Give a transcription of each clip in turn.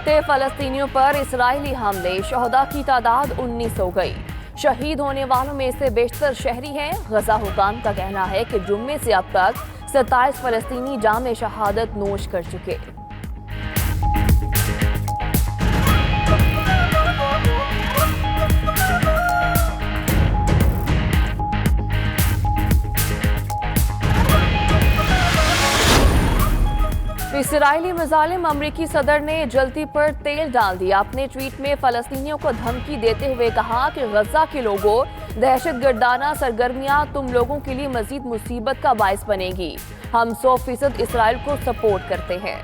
बढ़ते फ़लस्तीनियों पर इसराइली हमले, शहदा की तादाद 19 हो गई। शहीद होने वालों में से बेशतर शहरी हैं। गजा हुकाम का कहना है कि जुम्मे से अब तक 27 फ़लस्तीनी जाम शहादत नोश कर चुके। इसराइली मज़ालिम, अमरीकी सदर ने जलती पर तेल डाल दिया। अपने ट्वीट में फ़लस्तीनियों को धमकी देते हुए कहा कि गजा के लोगों, दहशतगर्दाना सरगर्मियां तुम लोगों के लिए मजीद मुसीबत का बायस बनेगी। हम 100% इसराइल को सपोर्ट करते हैं।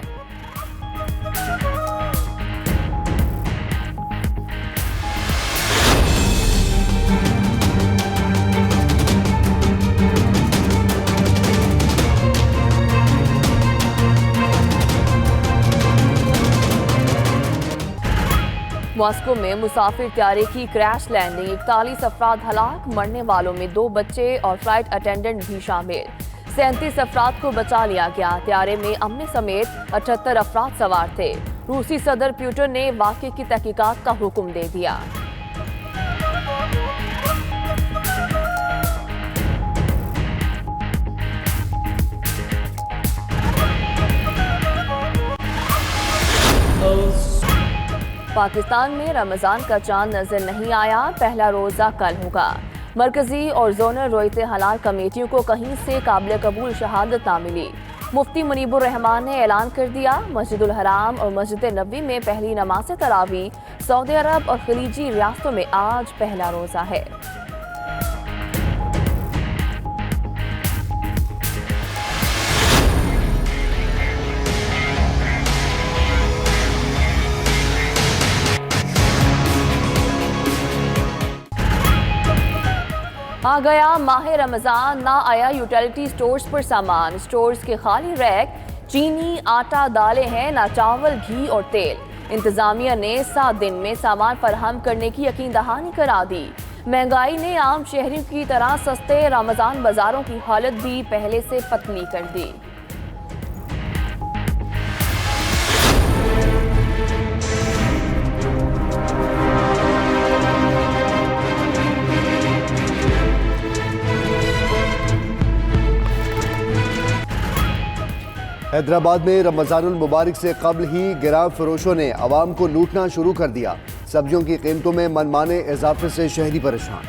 मॉस्को में मुसाफिर त्यारे की क्रैश लैंडिंग, 41 अफराद हलाक, मरने वालों में 2 बच्चे और फ्लाइट अटेंडेंट भी शामिल। 37 अफराद को बचा लिया गया। त्यारे में अमले समेत 78 अफराद सवार थे। रूसी सदर पुतिन ने वाक़े की तहकीकात का हुक्म दे दिया। पाकिस्तान में रमजान का चांद नजर नहीं आया। पहला रोजा कल होगा। मरकजी और जोनल रोयते हलाल कमेटियों को कहीं से काबिल कबूल शहादत ना मिली। मुफ्ती मुनीबुर रहमान ने ऐलान कर दिया, मस्जिदुल हराम और मस्जिद नबवी में पहली नमाज तरावी। सऊदी अरब और खलीजी रियासतों में आज पहला रोजा है। आ गया माह रमजान, ना आया यूटिलिटी स्टोर्स पर सामान। स्टोर्स के खाली रैक, चीनी, आटा, दालें हैं, ना चावल, घी और तेल। इंतजामिया ने 7 दिन में सामान फराहम करने की यकीन दहानी करा दी। महंगाई ने आम शहरियों की तरह सस्ते रमजान बाजारों की हालत भी पहले से पतली कर दी। हैदराबाद में रमजानुल मुबारक से कबल ही गिराम फरोशों ने आवाम को लूटना शुरू कर दिया। सब्जियों की कीमतों में मनमाने इजाफे से शहरी परेशान।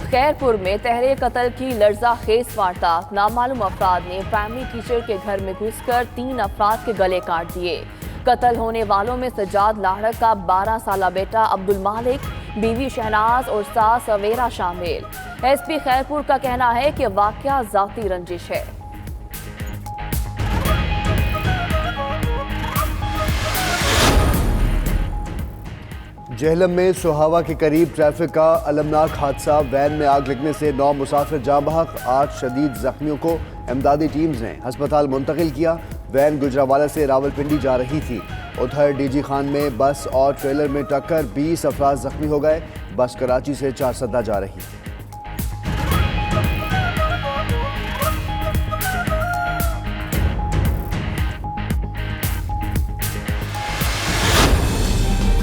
खैरपुर में तहरे कत्ल की लर्जा खेज वारदात, नामालूम अफराद ने प्राइमरी टीचर के घर में घुसकर 3 अफराद के गले काट दिए। कत्ल होने वालों में सज्जाद लाहड़क का 12 साला बेटा अब्दुल मालिक, बीवी शहनाज और सास सवेरा शामिल। एसपी खैरपुर का कहना है कि वाकया जाती रंजिश है। जेहलम में सुहावा के करीब ट्रैफिक का अलमनाक हादसा, वैन में आग लगने से 9 मुसाफिर जाँ बहक। 8 शदीद जख्मियों को इमदादी टीम्स ने अस्पताल मुंतकिल किया। वैन गुजरावाला से रावलपिंडी जा रही थी। उधर डीजी खान में बस और ट्रेलर में टक्कर, 20 अफराद जख्मी हो गए। बस कराची से चारसदा जा रही।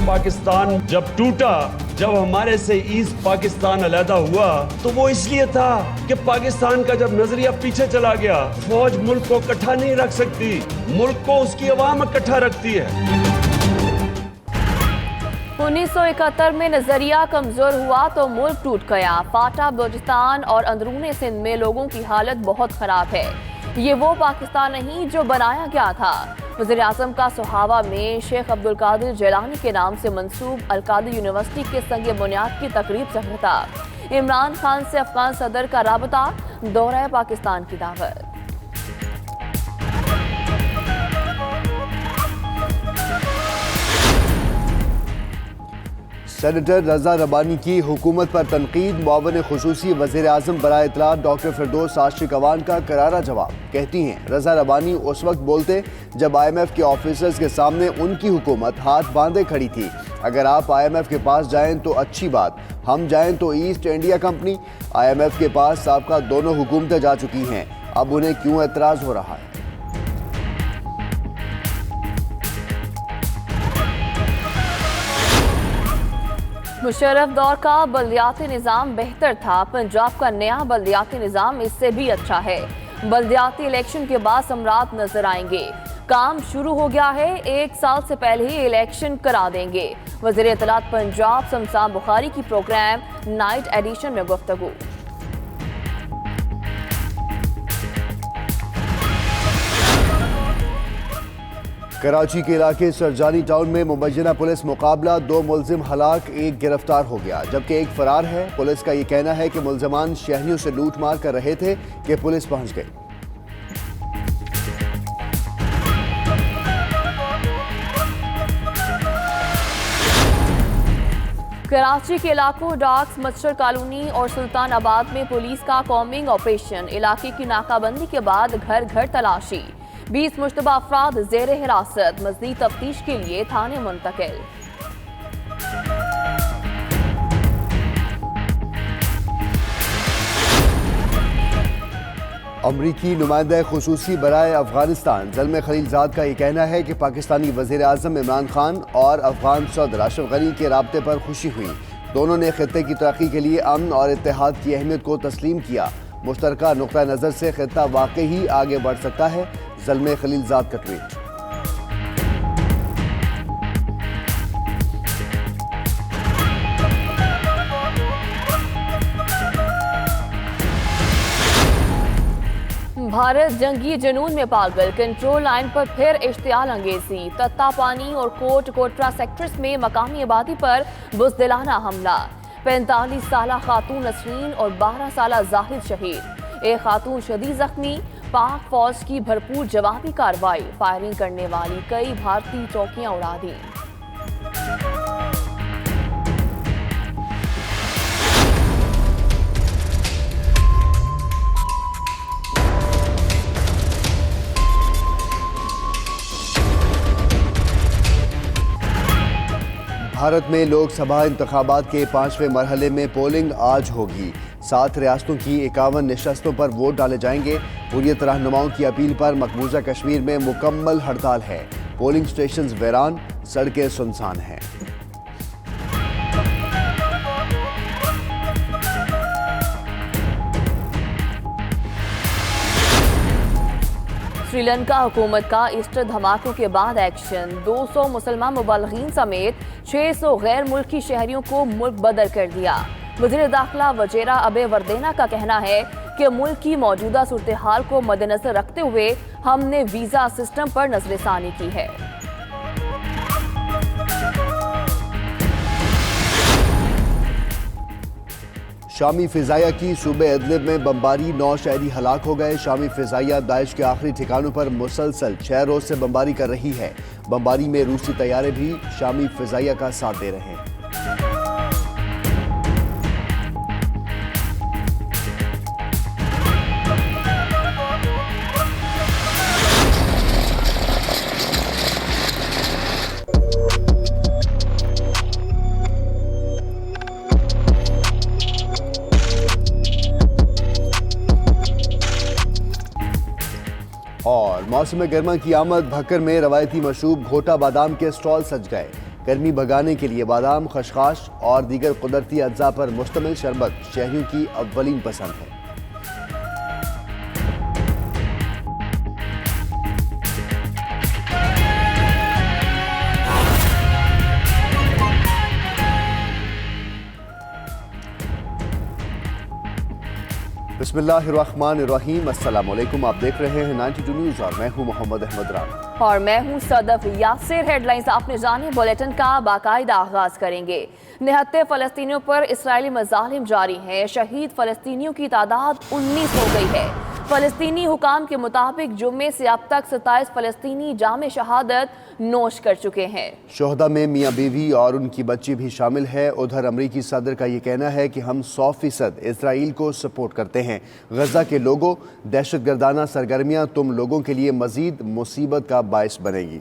पाकिस्तान जब टूटा, जब हमारे से ईस्ट पाकिस्तान अलहदा हुआ, तो वो इसलिए था कि पाकिस्तान का जब नजरिया पीछे चला गया, फौज मुल्क को इकट्ठा नहीं रख सकती, मुल्क को उसकी अवाम इकट्ठा रखती है। 1971 में नजरिया कमजोर हुआ तो मुल्क टूट गया। फाटा, बलूचिस्तान और अंदरूनी सिंध में लोगों की हालत बहुत खराब है। ये वो पाकिस्तान नहीं जो बनाया गया था। वज़ीर-ए-आज़म का सुहावा में शेख अब्दुल कादिर जिलानी के नाम से मंसूब अल-कादिर यूनिवर्सिटी के संग बुनियाद की तकरीब से खिताब। इमरान खान से अफगान सदर का राबता, दौरा पाकिस्तान की दावत। सेनेटर रजा रबानी की हुकूमत पर तनकीद, मुआवन खुसूसी वज़ीर-ए-आज़म बराए इत्तलात डॉक्टर फिरदौस आशिक अवान का करारा जवाब। कहती हैं रजा रबानी उस वक्त बोलते जब IMF के ऑफिसर्स के सामने उनकी हुकूमत हाथ बांधे खड़ी थी। अगर आप IMF के पास जाएं तो अच्छी बात, हम जाएं तो ईस्ट इंडिया कंपनी। IMF के पास साबका दोनों हुकूमतें जा चुकी हैं, अब उन्हें क्यों एतराज हो रहा है? मुशर्रफ दौर का बल्दियाती निज़ाम बेहतर था, पंजाब का नया बल्दियाती निज़ाम इससे भी अच्छा है। बल्दियाती इलेक्शन के बाद सम्राट नजर आएंगे, काम शुरू हो गया है, 1 साल से पहले ही इलेक्शन करा देंगे। वज़ीर इत्तलात पंजाब शमशान बुखारी की प्रोग्राम नाइट एडिशन में गुफ्तगू। कराची के इलाके सरजानी टाउन में मुबैना पुलिस मुकाबला, 2 मुलजिम हलाक, 1 गिरफ्तार हो गया जबकि 1 फरार है। पुलिस का ये कहना है कि मुलजमान शहरियों से लूट मार कर रहे थे कि पुलिस पहुंच गई। कराची के इलाकों डॉक्स, मच्छर कॉलोनी और सुल्तान आबाद में पुलिस का कॉम्बिंग ऑपरेशन, इलाके की नाकाबंदी के बाद घर घर तलाशी, 20 मुश्तबा अफराद जेर हिरासत, मज़ीद तफ्तीश के लिए थाने मुंतकिल। अमरीकी नुमाइंदा खुसूसी बराए अफगानिस्तान ज़ल्मे खलीलजाद का ये कहना है कि पाकिस्तानी वज़ीर आज़म इमरान खान और अफगान सदर अशरफ गनी के राब्ते पर खुशी हुई। दोनों ने खित्ते की तरक्की के लिए अमन और इत्तेहाद की अहमियत को तस्लीम किया। मुश्तरका नुक्ता नज़र से खित्ता वाकई ही आगे बढ़ सकता है। ज़ल्मे खलीलजाद का ट्वीट। भारत जंगी जुनून में पागल, कंट्रोल लाइन पर फिर इश्तियाल अंगेजी, तत्ता पानी और कोटरा सेक्टर्स में मकामी आबादी पर बुज़दिलाना हमला, 45 साला खातून नसरीन और 12 साला जाहिद शहीद, 1 खातून शदीद जख्मी। पाक फौज की भरपूर जवाबी कार्रवाई, फायरिंग करने वाली कई भारतीय चौकियां उड़ा दी। भारत में लोकसभा इंतखाबात के 5वें मरहले में पोलिंग आज होगी। 7 रियासतों की 51 नशस्तों पर वोट डाले जाएंगे। हुर्रियत रहनुमाओं की अपील पर मकबूजा कश्मीर में मुकम्मल हड़ताल है। पोलिंग स्टेशंस वीरान, सड़कें सुनसान हैं। श्रीलंका हुकूमत का ईस्टर धमाकों के बाद एक्शन, 200 मुसलमान मुबल्लिगीन समेत 600 गैर मुल्की शहरियों को मुल्क बदर कर दिया। वज़ीर दाखिला वजेरा अबे वर्देना का कहना है कि मुल्क की मौजूदा सूरत हाल को मद्देनजर रखते हुए हमने वीज़ा सिस्टम पर नजरसानी की है। शामी फिजाइया की सूबे इदलिब में बमबारी, 9 शहरी हलाक हो गए। शामी फिजाइया दाइश के आखिरी ठिकानों पर मुसलसल 6 रोज से बमबारी कर रही है। बमबारी में रूसी तैयारे भी शामी फिजाइया का साथ दे रहे हैं। और मौसम गर्मा की आमद, भक्कर में रवायती मशरूब घोटा बादाम के स्टॉल सज गए। गर्मी भगाने के लिए बादाम, खशखाश और दीगर कुदरती अज्जा पर मुश्तमिल शरबत शहरियों की अव्वलीन पसंद है। बिस्मिल्लाहिर्रहमानिर्रहीम, अस्सलाम वालेकुम। आप देख रहे हैं 92 न्यूज़ और मैं हूं मोहम्मद अहमद राना और मैं हूं सदफ यासिर। हेडलाइंस आपने जाने, बुलेटिन का बाकायदा आगाज करेंगे। निहत्ते फलस्तीनियों पर इस्राएली मज़ालिम जारी हैं। शहीद फलस्तीनियों की तादाद 19 हो गई है। फलस्तीनी हुकाम के मुताबिक जुम्मे से अब तक 27 फलस्तीनी जामे शहादत नोश कर चुके हैं। शोहदा में मियाँ बीवी और उनकी बच्ची भी शामिल है। उधर अमरीकी सदर का ये कहना है कि हम 100% इसराइल को सपोर्ट करते हैं। गजा के लोगों, दहशतगर्दाना सरगर्मियाँ तुम लोगों के लिए मजीद मुसीबत का बायस बनेगी।